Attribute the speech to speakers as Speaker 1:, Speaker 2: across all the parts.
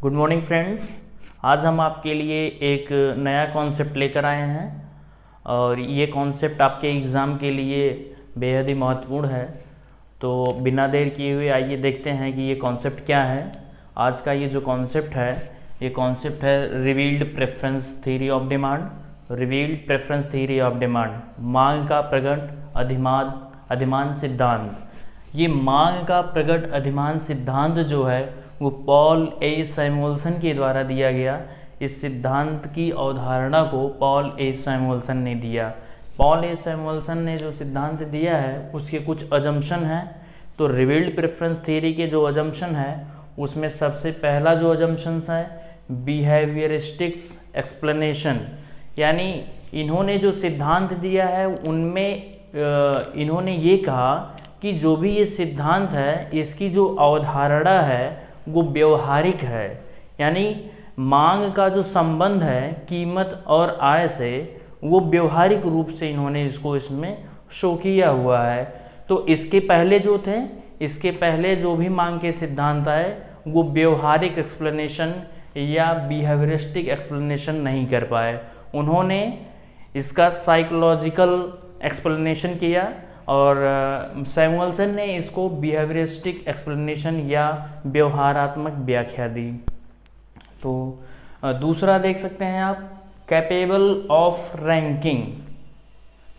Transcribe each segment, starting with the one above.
Speaker 1: Good morning friends. आज हम आपके लिए एक नया कॉन्सेप्ट लेकर आए हैं और ये कॉन्सेप्ट आपके एग्ज़ाम के लिए बेहद ही महत्वपूर्ण है। तो बिना देर किए हुए आइए देखते हैं कि ये कॉन्सेप्ट क्या है। आज का ये जो कॉन्सेप्ट है, ये कॉन्सेप्ट है revealed preference theory of demand. Revealed preference theory of demand, मांग का प्रकट अधिमान सिद्धांत। ये मांग का प्रकट अधिमान सिद्धांत जो है वो पॉल ए सैमुअल्सन के द्वारा दिया गया। इस सिद्धांत की अवधारणा को पॉल ए सैमुअल्सन ने दिया। पॉल ए सैमुअल्सन ने जो सिद्धांत दिया है उसके कुछ अजम्पशन हैं। तो रिवील्ड प्रेफरेंस थ्योरी के जो अजम्पशन है उसमें सबसे पहला जो अजम्पशन है बिहेवियरिस्टिक्स एक्सप्लेनेशन, यानी इन्होंने जो सिद्धांत दिया है उनमें इन्होंने ये कहा कि जो भी ये सिद्धांत है इसकी जो अवधारणा है वो व्यवहारिक है, यानी मांग का जो संबंध है कीमत और आय से वो व्यवहारिक रूप से इन्होंने इसमें शो किया हुआ है। तो इसके पहले जो भी मांग के सिद्धांत आए वो व्यवहारिक एक्सप्लेनेशन या बिहेवियरिस्टिक एक्सप्लेनेशन नहीं कर पाए। उन्होंने इसका साइकोलॉजिकल एक्सप्लेनेशन किया और सैमुअल्सन ने इसको बिहेवियरिस्टिक एक्सप्लेनेशन या व्यवहारात्मक व्याख्या दी। तो दूसरा देख सकते हैं आप कैपेबल ऑफ रैंकिंग,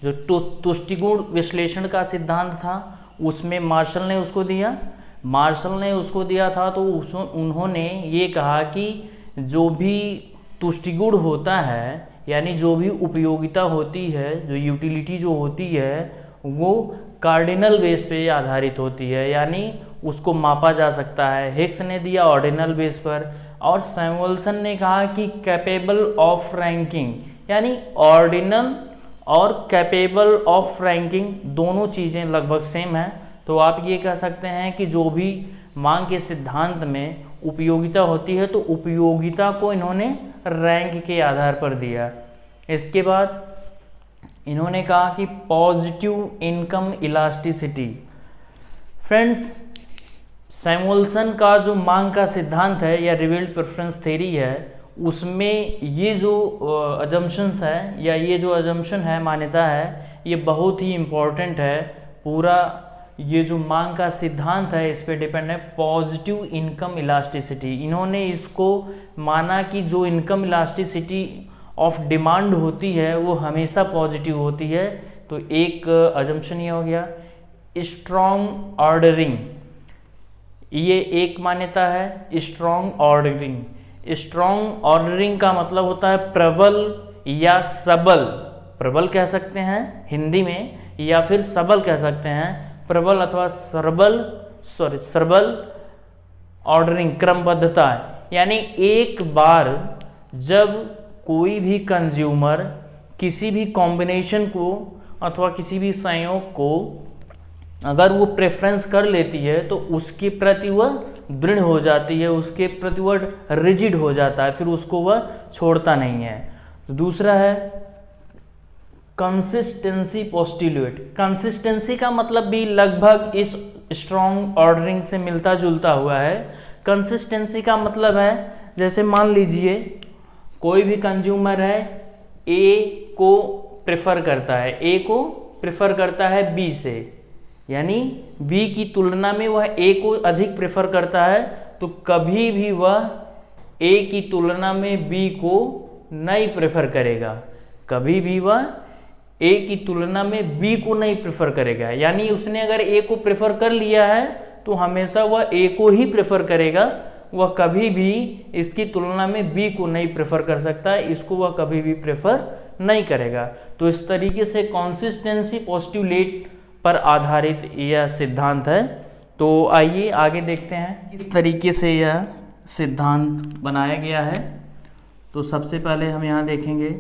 Speaker 1: जो तुष्टिगुण विश्लेषण का सिद्धांत था उसमें मार्शल ने उसको दिया था। तो उन्होंने ये कहा कि जो भी तुष्टिगुण होता है, यानी जो भी उपयोगिता होती है, जो यूटिलिटी जो होती है वो कार्डिनल बेस पे आधारित होती है, यानी उसको मापा जा सकता है। हिग्स ने दिया ऑर्डिनल बेस पर और सैमुअल्सन ने कहा कि कैपेबल ऑफ रैंकिंग, यानी ऑर्डिनल और कैपेबल ऑफ रैंकिंग दोनों चीज़ें लगभग सेम है। तो आप ये कह सकते हैं कि जो भी मांग के सिद्धांत में उपयोगिता होती है तो उपयोगिता को इन्होंने रैंक के आधार पर दिया। इसके बाद इन्होंने कहा कि positive income elasticity. Friends, Samuelson का जो मांग का सिद्धांत है या रिवील्ड प्रेफरेंस थ्योरी है उसमें ये जो अजम्पशंस है या ये जो अजम्पशन है, मान्यता है, ये बहुत ही इम्पोर्टेंट है। पूरा ये जो मांग का सिद्धांत है इस पे डिपेंड है पॉजिटिव इनकम इलास्टिसिटी। इन्होंने इसको माना कि जो इनकम इलास्टिसिटी ऑफ डिमांड होती है वो हमेशा पॉजिटिव होती है। तो एक अजम्पशन ये हो गया। स्ट्रॉन्ग ऑर्डरिंग, ये एक मान्यता है। स्ट्रॉन्ग ऑर्डरिंग का मतलब होता है प्रबल या सबल। प्रबल कह सकते हैं हिंदी में या फिर सबल कह सकते हैं। प्रबल अथवा सरबल ऑर्डरिंग, क्रमबद्धता, यानी एक बार जब कोई भी कंज्यूमर किसी भी कॉम्बिनेशन को अथवा किसी भी संयोग को अगर वो प्रेफरेंस कर लेती है तो उसके प्रति वह दृढ़ हो जाती है, उसके प्रति वह रिजिड हो जाता है, फिर उसको वह छोड़ता नहीं है। तो दूसरा है कंसिस्टेंसी पोस्टिल्यूट। कंसिस्टेंसी का मतलब भी लगभग इस स्ट्रॉन्ग ऑर्डरिंग से मिलता जुलता हुआ है। कंसिस्टेंसी का मतलब है जैसे मान लीजिए कोई भी कंज्यूमर है ए को प्रेफर करता है बी से, यानी बी की तुलना में वह ए को अधिक प्रेफर करता है, तो कभी भी वह ए की तुलना में बी को नहीं प्रेफर करेगा। कभी भी वह ए की तुलना में बी को नहीं प्रेफर करेगा, यानी उसने अगर ए को प्रेफर कर लिया है तो हमेशा वह ए को ही प्रेफर करेगा। वह कभी भी इसकी तुलना में बी को नहीं प्रेफर कर सकता है, इसको वह कभी भी प्रेफर नहीं करेगा। तो इस तरीके से कंसिस्टेंसी पोस्टुलेट पर आधारित यह सिद्धांत है। तो आइए आगे देखते हैं किस तरीके से यह सिद्धांत बनाया गया है। तो सबसे पहले हम यहाँ देखेंगे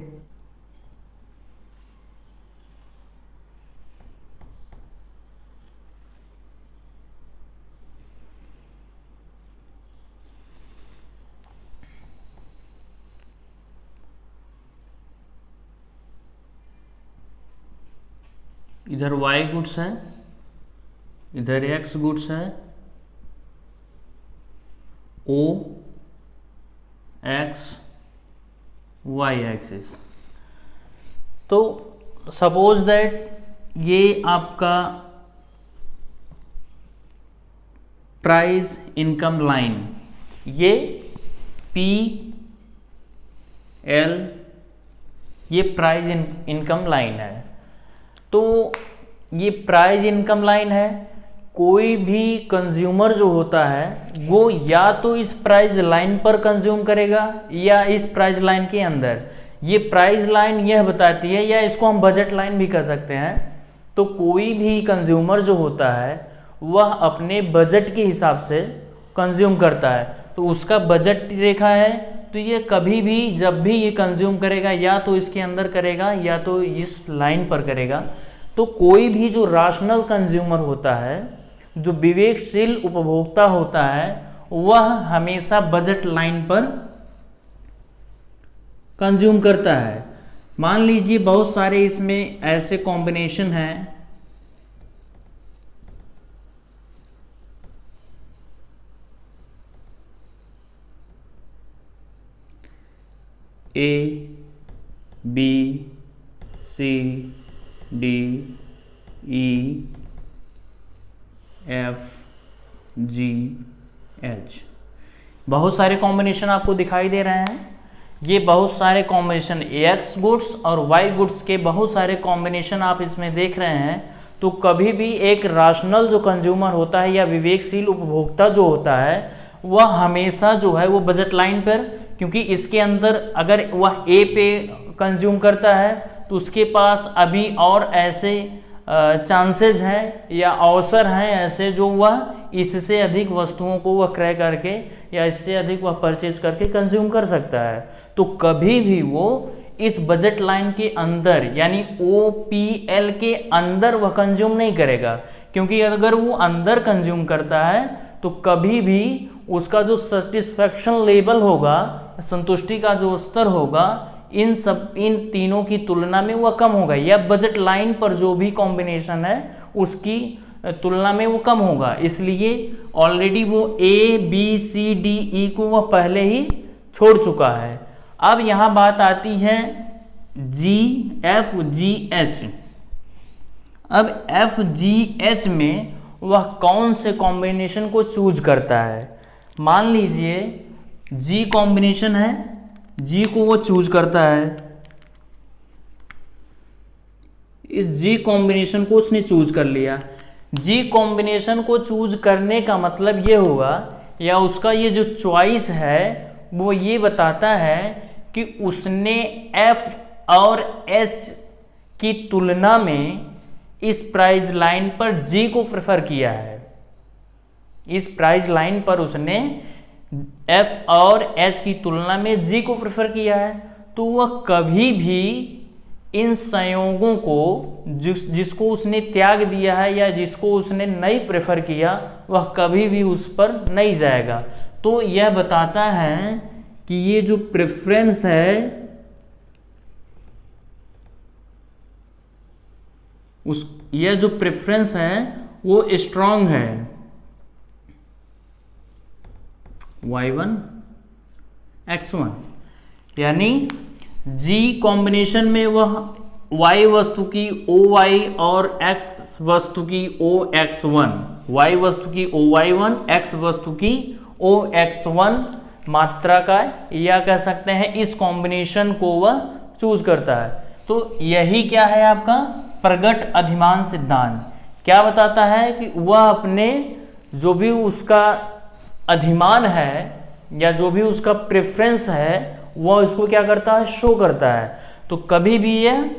Speaker 1: इधर y गुड्स है, इधर x गुड्स है, O एक्स वाई एक्सिस। तो सपोज दैट ये आपका प्राइस इनकम लाइन, ये पी एल, ये प्राइस इनकम लाइन है। तो ये प्राइस इनकम लाइन है। कोई भी कंज्यूमर जो होता है वो या तो इस प्राइस लाइन पर कंज्यूम करेगा या इस प्राइस लाइन के अंदर। ये प्राइस लाइन यह बताती है, या इसको हम बजट लाइन भी कह सकते हैं। तो कोई भी कंज्यूमर जो होता है वह अपने बजट के हिसाब से कंज्यूम करता है। तो उसका बजट रेखा है, तो ये कभी भी जब भी ये कंज्यूम करेगा या तो इसके अंदर करेगा या तो इस लाइन पर करेगा। तो कोई भी जो राशनल कंज्यूमर होता है, जो विवेकशील उपभोक्ता होता है, वह हमेशा बजट लाइन पर कंज्यूम करता है। मान लीजिए बहुत सारे इसमें ऐसे कॉम्बिनेशन हैं, A B C D E F G H, बहुत सारे कॉम्बिनेशन आपको दिखाई दे रहे हैं। ये बहुत सारे कॉम्बिनेशन एक्स गुड्स और वाई गुड्स के बहुत सारे कॉम्बिनेशन आप इसमें देख रहे हैं। तो कभी भी एक राशनल जो कंज्यूमर होता है या विवेकशील उपभोक्ता जो होता है वह हमेशा जो है वो बजट लाइन पर, क्योंकि इसके अंदर अगर वह ए पे कंज्यूम करता है तो उसके पास अभी और ऐसे चांसेस हैं या अवसर हैं ऐसे जो वह इससे अधिक वस्तुओं को वह क्रय करके या इससे अधिक वह परचेज करके कंज्यूम कर सकता है। तो कभी भी वो इस बजट लाइन के अंदर यानी OPL के अंदर वह कंज्यूम नहीं करेगा, क्योंकि अगर वो अंदर कंज्यूम करता है तो कभी भी उसका जो सेटिस्फैक्शन लेवल होगा, संतुष्टि का जो स्तर होगा, इन तीनों की तुलना में वह कम होगा, या बजट लाइन पर जो भी कॉम्बिनेशन है उसकी तुलना में वो कम होगा। इसलिए ऑलरेडी वो ABCDE को वह पहले ही छोड़ चुका है। अब यहाँ बात आती है GFGH। अब FGH में वह कौन से कॉम्बिनेशन को चूज करता है। मान लीजिए G कॉम्बिनेशन है, G को वो चूज करता है। इस G कॉम्बिनेशन को उसने चूज कर लिया। G कॉम्बिनेशन को चूज करने का मतलब ये होगा, या उसका ये जो चॉइस है वो ये बताता है कि उसने F और H की तुलना में इस प्राइस लाइन पर G को प्रेफर किया है। इस प्राइस लाइन पर उसने F और H की तुलना में G को प्रेफर किया है। तो वह कभी भी इन संयोगों को जिसको उसने त्याग दिया है या जिसको उसने नहीं प्रेफर किया, वह कभी भी उस पर नहीं जाएगा। तो यह बताता है कि ये जो प्रेफरेंस है यह जो प्रेफरेंस है वो स्ट्रांग है। Y1 X1 यानी G कॉम्बिनेशन में वह Y वस्तु की OY और X वस्तु की OX1, Y वस्तु की OY1, X वस्तु की OX1 मात्रा का या कह सकते हैं इस कॉम्बिनेशन को वह चूज करता है। तो यही क्या है आपका प्रगट अधिमान सिद्धांत। क्या बताता है कि वह अपने जो भी उसका अधिमान है या जो भी उसका प्रेफरेंस है वह इसको क्या करता है, शो करता है। तो कभी भी यह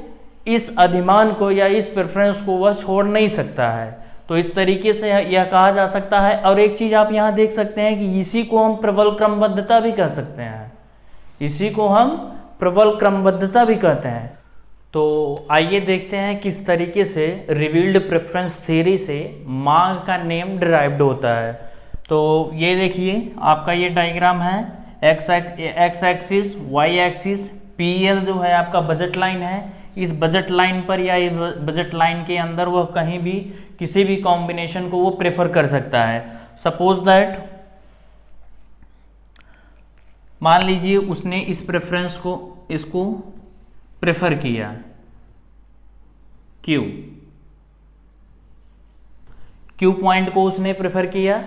Speaker 1: इस अधिमान को या इस प्रेफरेंस को वह छोड़ नहीं सकता है। तो इस तरीके से यह कहा जा सकता है। और एक चीज आप यहाँ देख सकते हैं कि इसी को हम प्रबल क्रमबद्धता भी कह सकते हैं। इसी को हम प्रबल क्रमबद्धता भी कहते हैं। तो आइए देखते हैं किस तरीके से रिवील्ड प्रेफरेंस थ्योरी से मांग का नेम डिराइव्ड होता है। तो ये देखिए आपका ये डायग्राम है, X axis, Y axis, PL जो है आपका बजट लाइन है। इस बजट लाइन पर या बजट लाइन के अंदर वह कहीं भी किसी भी कॉम्बिनेशन को वो प्रेफर कर सकता है। सपोज दैट मान लीजिए उसने इस प्रेफरेंस को इसको प्रेफर किया, क्यू पॉइंट को उसने प्रेफर किया।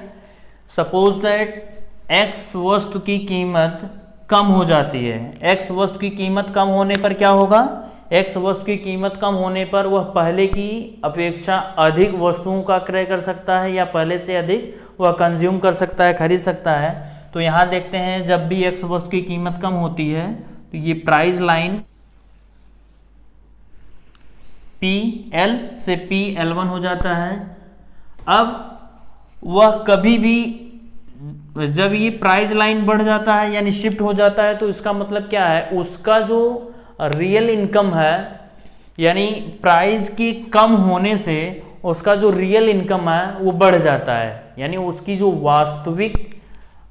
Speaker 1: सपोज दैट एक्स वस्तु की कीमत कम हो जाती है। एक्स वस्तु की कीमत कम होने पर क्या होगा? एक्स वस्तु की कीमत कम होने पर वह पहले की अपेक्षा अधिक वस्तुओं का क्रय कर सकता है या पहले से अधिक वह कंज्यूम कर सकता है, खरीद सकता है। तो यहाँ देखते हैं जब भी एक्स वस्तु की कीमत कम होती है तो ये प्राइस लाइन PL से PL1 हो जाता है। अब वह कभी भी जब ये प्राइस लाइन बढ़ जाता है यानी शिफ्ट हो जाता है तो इसका मतलब क्या है? उसका जो रियल इनकम है यानी प्राइस की कम होने से उसका जो रियल इनकम है वो बढ़ जाता है, यानी उसकी जो वास्तविक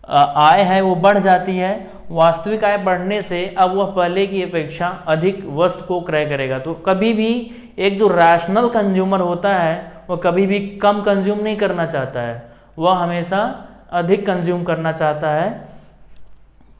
Speaker 1: आय है वो बढ़ जाती है। वास्तविक आय बढ़ने से अब वह पहले की अपेक्षा अधिक वस्तु को क्रय करेगा। तो कभी भी एक जो रैशनल कंज्यूमर होता है वह कभी भी कम कंज्यूम नहीं करना चाहता है, वह हमेशा अधिक कंज्यूम करना चाहता है।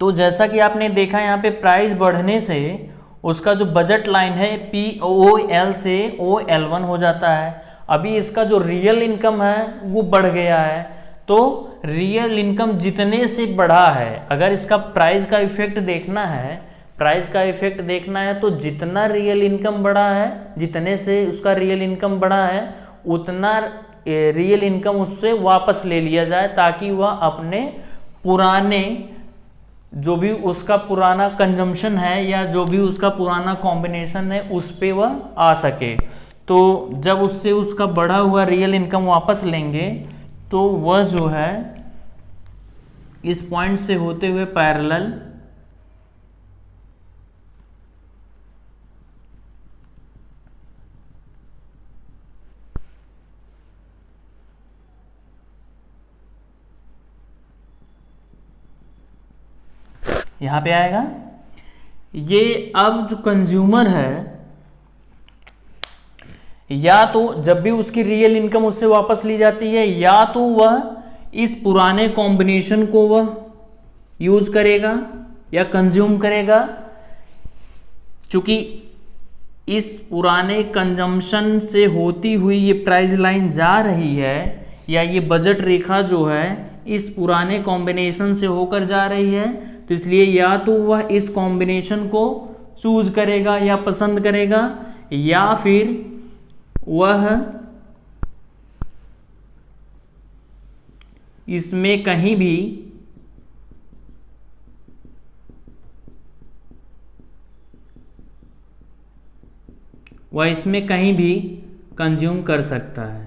Speaker 1: तो जैसा कि आपने देखा यहाँ पे प्राइस बढ़ने से उसका जो बजट लाइन है POL से OL1 हो जाता है। अभी इसका जो रियल इनकम है वो बढ़ गया है। तो रियल इनकम जितने से बढ़ा है, अगर इसका प्राइस का इफेक्ट देखना है, प्राइस का इफेक्ट देखना है तो जितना रियल इनकम बढ़ा है, जितने से उसका रियल इनकम बढ़ा है उतना रियल इनकम उससे वापस ले लिया जाए ताकि वह अपने पुराने जो भी उसका पुराना कंजम्पशन है या जो भी उसका पुराना कॉम्बिनेशन है उस पे वह आ सके। तो जब उससे उसका बढ़ा हुआ रियल इनकम वापस लेंगे तो वह जो है इस पॉइंट से होते हुए पैरेलल यहां पे आएगा। ये अब जो कंज्यूमर है या तो जब भी उसकी रियल इनकम उससे वापस ली जाती है या तो वह इस पुराने कॉम्बिनेशन को वह यूज करेगा या कंज्यूम करेगा। चूंकि इस पुराने कंजम्पशन से होती हुई ये प्राइस लाइन जा रही है या ये बजट रेखा जो है इस पुराने कॉम्बिनेशन से होकर जा रही है, तो इसलिए या तो वह इस कॉम्बिनेशन को चूज करेगा या पसंद करेगा या फिर वह इसमें कहीं भी कंज्यूम कर सकता है।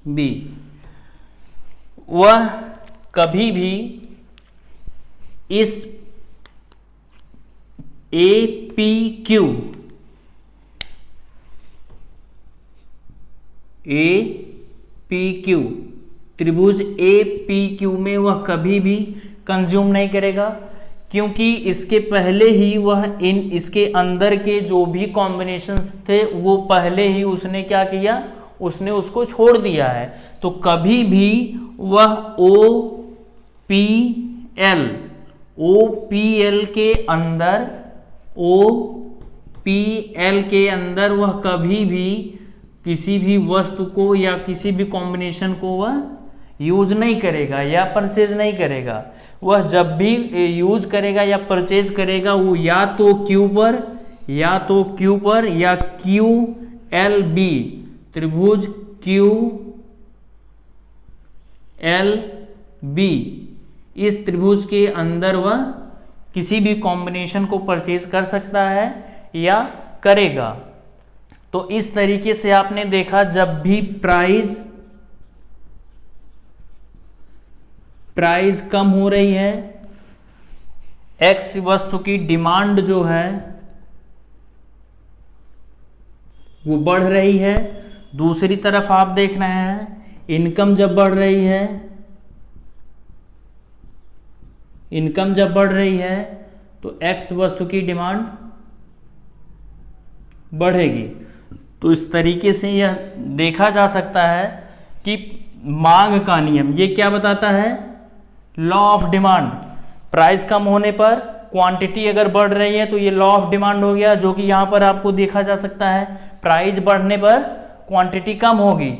Speaker 1: B वह कभी भी इस APQ त्रिभुज APQ में वह कभी भी कंज्यूम नहीं करेगा, क्योंकि इसके पहले ही वह इसके अंदर के जो भी कॉम्बिनेशंस थे वो पहले ही उसने क्या किया, उसने उसको छोड़ दिया है। तो कभी भी वह OPL के अंदर वह कभी भी किसी भी वस्तु को या किसी भी कॉम्बिनेशन को वह यूज नहीं करेगा या परचेज नहीं करेगा। वह जब भी यूज करेगा या परचेज करेगा वो या तो Q पर या QLB त्रिभुज QLB इस त्रिभुज के अंदर वह किसी भी कॉम्बिनेशन को परचेज कर सकता है या करेगा। तो इस तरीके से आपने देखा जब भी प्राइस कम हो रही है, एक्स वस्तु की डिमांड जो है वो बढ़ रही है, दूसरी तरफ आप देख रहे हैं इनकम जब बढ़ रही है, इनकम जब बढ़ रही है तो एक्स वस्तु की डिमांड बढ़ेगी। तो इस तरीके से यह देखा जा सकता है कि मांग का नियम ये क्या बताता है, लॉ ऑफ डिमांड। प्राइस कम होने पर क्वांटिटी अगर बढ़ रही है तो ये लॉ ऑफ डिमांड हो गया, जो कि यहां पर आपको देखा जा सकता है प्राइस बढ़ने पर क्वांटिटी कम होगी।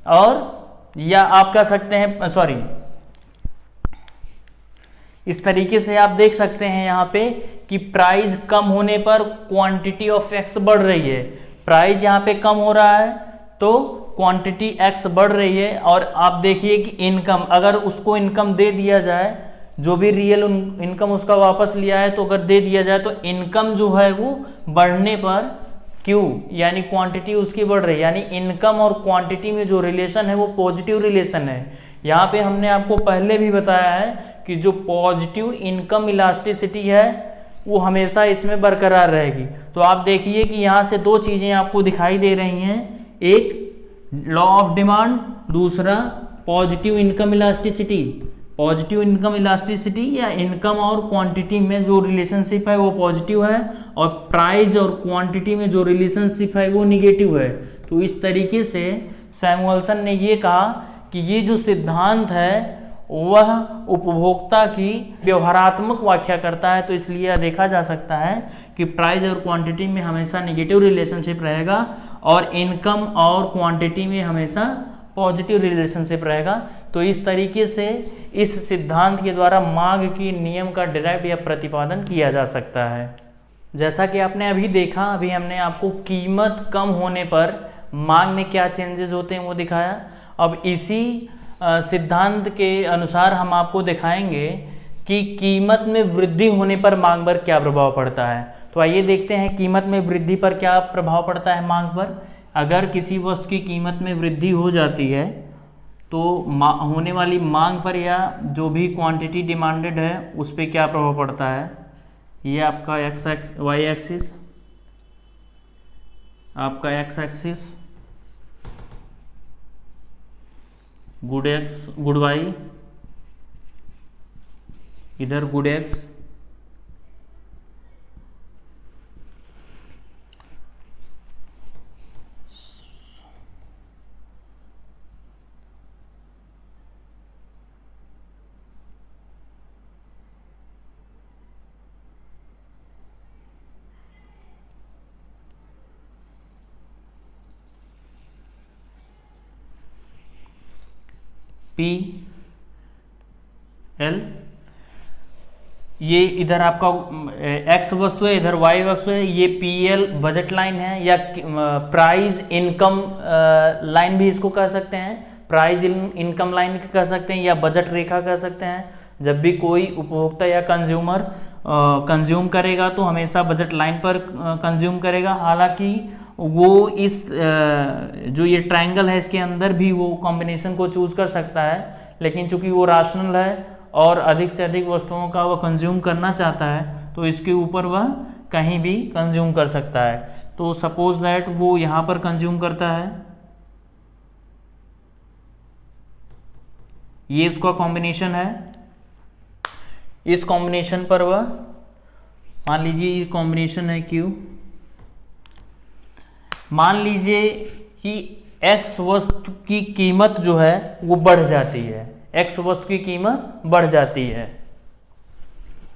Speaker 1: और या आप कह सकते हैं इस तरीके से आप देख सकते हैं यहाँ पे कि प्राइस कम होने पर क्वांटिटी ऑफ एक्स बढ़ रही है। प्राइस यहाँ पे कम हो रहा है तो क्वांटिटी एक्स बढ़ रही है। और आप देखिए कि इनकम, अगर उसको इनकम दे दिया जाए, जो भी रियल इनकम उसका वापस लिया है तो अगर दे दिया जाए तो इनकम जो है वो बढ़ने पर क्यू यानी क्वांटिटी उसकी बढ़ रही है, यानी इनकम और क्वांटिटी में जो रिलेशन है वो पॉजिटिव रिलेशन है। यहाँ पे हमने आपको पहले भी बताया है कि जो पॉजिटिव इनकम इलास्टिसिटी है वो हमेशा इसमें बरकरार रहेगी। तो आप देखिए कि यहाँ से दो चीज़ें आपको दिखाई दे रही हैं, एक लॉ ऑफ डिमांड, दूसरा positive income elasticity. Positive income elasticity या इनकम और क्वांटिटी में जो रिलेशनशिप है वो पॉजिटिव है और प्राइस और क्वांटिटी में जो रिलेशनशिप है वो निगेटिव है। तो इस तरीके से सैमुअल्सन ने ये कहा कि ये जो सिद्धांत है वह उपभोक्ता की व्यवहारात्मक व्याख्या करता है। तो इसलिए यह देखा जा सकता है कि प्राइस और क्वांटिटी में हमेशा नेगेटिव रिलेशनशिप रहेगा और इनकम और क्वांटिटी में हमेशा पॉजिटिव रिलेशनशिप रहेगा। तो इस तरीके से इस सिद्धांत के द्वारा मांग की नियम का डिराइव या प्रतिपादन किया जा सकता है। जैसा कि आपने अभी देखा, अभी हमने आपको कीमत कम होने पर मांग में क्या चेंजेस होते हैं वो दिखाया। अब इसी सिद्धांत के अनुसार हम आपको दिखाएंगे कि कीमत में वृद्धि होने पर मांग पर क्या प्रभाव पड़ता है। तो आइए देखते हैं कीमत में वृद्धि पर क्या प्रभाव पड़ता है मांग पर। अगर किसी वस्तु की कीमत में वृद्धि हो जाती है तो होने वाली मांग पर या जो भी क्वांटिटी डिमांडेड है उस पर क्या प्रभाव पड़ता है। ये आपका वाई एक्सिस, आपका X axis, good X good Y, इधर गुड एक्स, पी एल, ये इधर आपका एक्स वस्तु है, इधर वाई वस्तु है। ये पी एल बजट लाइन है या प्राइस इनकम लाइन भी इसको कह सकते हैं, प्राइस इनकम लाइन कह सकते हैं या बजट रेखा कह सकते हैं। जब भी कोई उपभोक्ता या कंज्यूमर कंज्यूम करेगा तो हमेशा बजट लाइन पर कंज्यूम करेगा। हालांकि वो इस जो ये ट्रायंगल है इसके अंदर भी वो कॉम्बिनेशन को चूज कर सकता है, लेकिन चूंकि वो राशनल है और अधिक से अधिक वस्तुओं का वह कंज्यूम करना चाहता है तो इसके ऊपर वह कहीं भी कंज्यूम कर सकता है। तो सपोज दैट वो यहाँ पर कंज्यूम करता है, ये इसका कॉम्बिनेशन है, इस कॉम्बिनेशन पर वह मान लीजिए ये कॉम्बिनेशन है क्यू। मान लीजिए कि एक्स वस्तु की कीमत जो है वो बढ़ जाती है, एक्स वस्तु की कीमत बढ़ जाती है।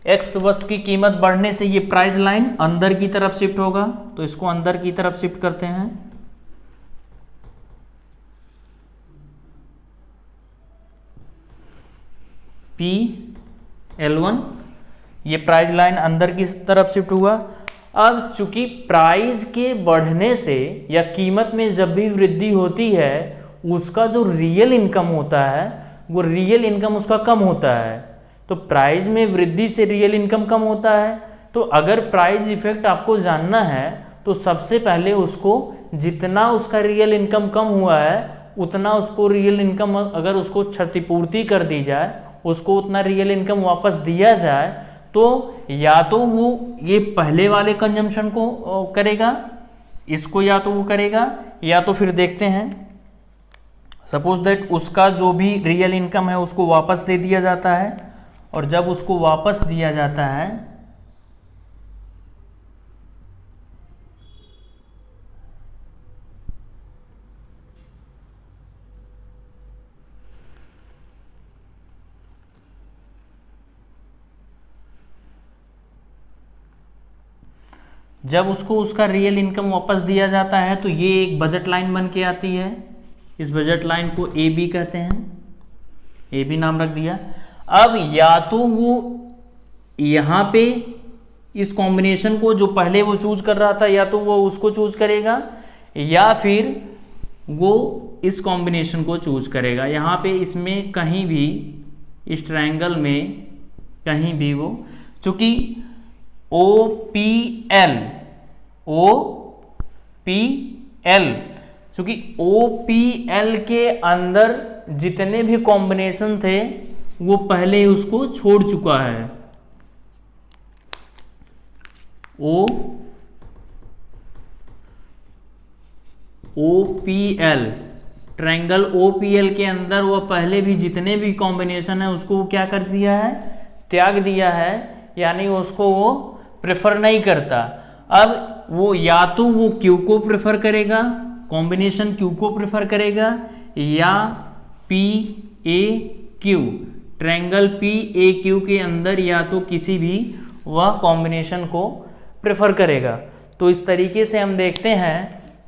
Speaker 1: एक्स वस्तु की कीमत बढ़ने से ये प्राइस लाइन अंदर की तरफ शिफ्ट होगा, तो इसको अंदर की तरफ शिफ्ट करते हैं। पी L1, ये प्राइस लाइन अंदर की तरफ शिफ्ट हुआ। अब चूंकि प्राइस के बढ़ने से या कीमत में जब भी वृद्धि होती है उसका जो रियल इनकम होता है वो रियल इनकम उसका कम होता है। तो प्राइस में वृद्धि से रियल इनकम कम होता है। तो अगर प्राइस इफेक्ट आपको जानना है तो सबसे पहले उसको जितना उसका रियल इनकम कम हुआ है उतना उसको रियल इनकम, अगर उसको क्षतिपूर्ति कर दी जाए, उसको उतना रियल इनकम वापस दिया जाए तो या तो वो ये पहले वाले कंजम्पशन को करेगा, इसको या तो वो करेगा, या तो फिर देखते हैं सपोज दैट उसका जो भी रियल इनकम है उसको वापस दे दिया जाता है, और जब उसको वापस दिया जाता है जब उसको उसका रियल इनकम वापस दिया जाता है तो ये एक बजट लाइन बन के आती है। इस बजट लाइन को ए बी कहते हैं, ए बी नाम रख दिया। अब या तो वो यहाँ पे इस कॉम्बिनेशन को जो पहले वो चूज कर रहा था या तो वो उसको चूज करेगा, या फिर वो इस कॉम्बिनेशन को चूज करेगा। यहाँ पे इसमें कहीं भी इस ट्रायंगल में कहीं भी वो, चूंकि OPL क्योंकि OPL के अंदर जितने भी कॉम्बिनेशन थे वो पहले ही उसको छोड़ चुका है। OPL ट्रायंगल OPL के अंदर वो पहले भी जितने भी कॉम्बिनेशन है उसको क्या कर दिया है, त्याग दिया है, यानी उसको वो प्रेफर नहीं करता। अब वो या तो वो Q को प्रेफर करेगा, कॉम्बिनेशन Q को प्रेफर करेगा, या PAQ ट्रायंगल PAQ के अंदर या तो किसी भी वह कॉम्बिनेशन को प्रेफर करेगा। तो इस तरीके से हम देखते हैं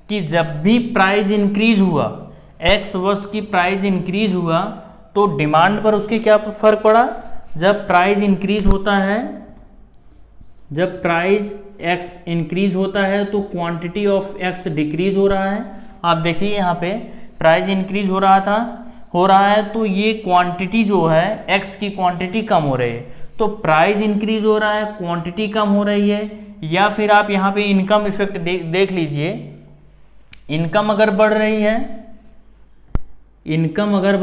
Speaker 1: कि जब भी प्राइस इंक्रीज हुआ, X वस्तु की प्राइस इंक्रीज हुआ तो डिमांड पर उसके क्या फर्क पड़ा। जब प्राइस इंक्रीज होता है, जब प्राइस X इंक्रीज होता है तो क्वांटिटी ऑफ X डिक्रीज हो रहा है। आप देखिए यहाँ पे प्राइस इंक्रीज हो रहा है तो ये क्वांटिटी जो है X की क्वांटिटी कम हो रही है, तो प्राइस इंक्रीज हो रहा है, क्वांटिटी कम हो रही है। या फिर आप यहाँ पे इनकम इफेक्ट देख लीजिए, इनकम अगर बढ़ रही है, इनकम अगर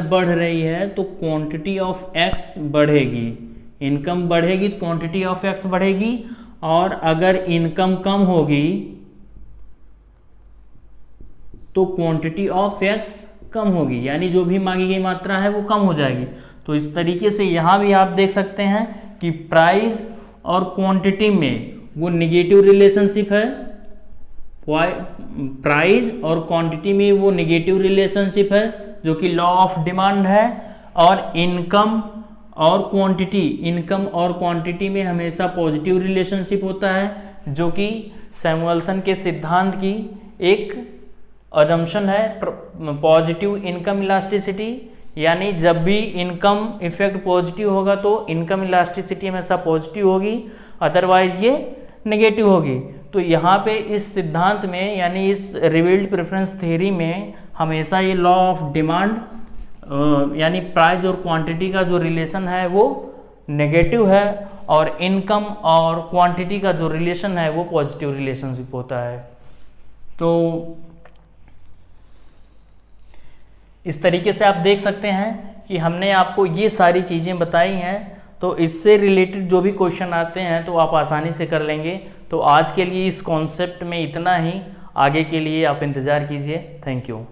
Speaker 1: बढ़ रही है तो क्वांटिटी ऑफ X बढ़ेगी, इनकम बढ़ेगी तो क्वांटिटी ऑफ X बढ़ेगी, और अगर इनकम कम होगी तो क्वांटिटी ऑफ X कम होगी, यानी जो भी मांगी गई मात्रा है वो कम हो जाएगी। तो इस तरीके से यहाँ भी आप देख सकते हैं कि प्राइस और क्वांटिटी में वो निगेटिव रिलेशनशिप है, प्राइस और क्वांटिटी में वो निगेटिव रिलेशनशिप है जो कि लॉ ऑफ डिमांड है, और इनकम और क्वांटिटी में हमेशा पॉजिटिव रिलेशनशिप होता है, जो कि सैमुअल्सन के सिद्धांत की एक अजम्पशन है, पॉजिटिव इनकम इलास्टिसिटी। यानी जब भी इनकम इफेक्ट पॉजिटिव होगा तो इनकम इलास्टिसिटी हमेशा पॉजिटिव होगी, अदरवाइज ये नेगेटिव होगी। तो यहाँ पे इस सिद्धांत में यानी इस रिवील्ड प्रेफरेंस थ्योरी में हमेशा ये लॉ ऑफ डिमांड यानी प्राइस और क्वांटिटी का जो रिलेशन है वो नेगेटिव है, और इनकम और क्वांटिटी का जो रिलेशन है वो पॉजिटिव रिलेशनशिप होता है। तो इस तरीके से आप देख सकते हैं कि हमने आपको ये सारी चीज़ें बताई हैं, तो इससे रिलेटेड जो भी क्वेश्चन आते हैं तो आप आसानी से कर लेंगे। तो आज के लिए इस कॉन्सेप्ट में इतना ही, आगे के लिए आप इंतज़ार कीजिए। Thank you.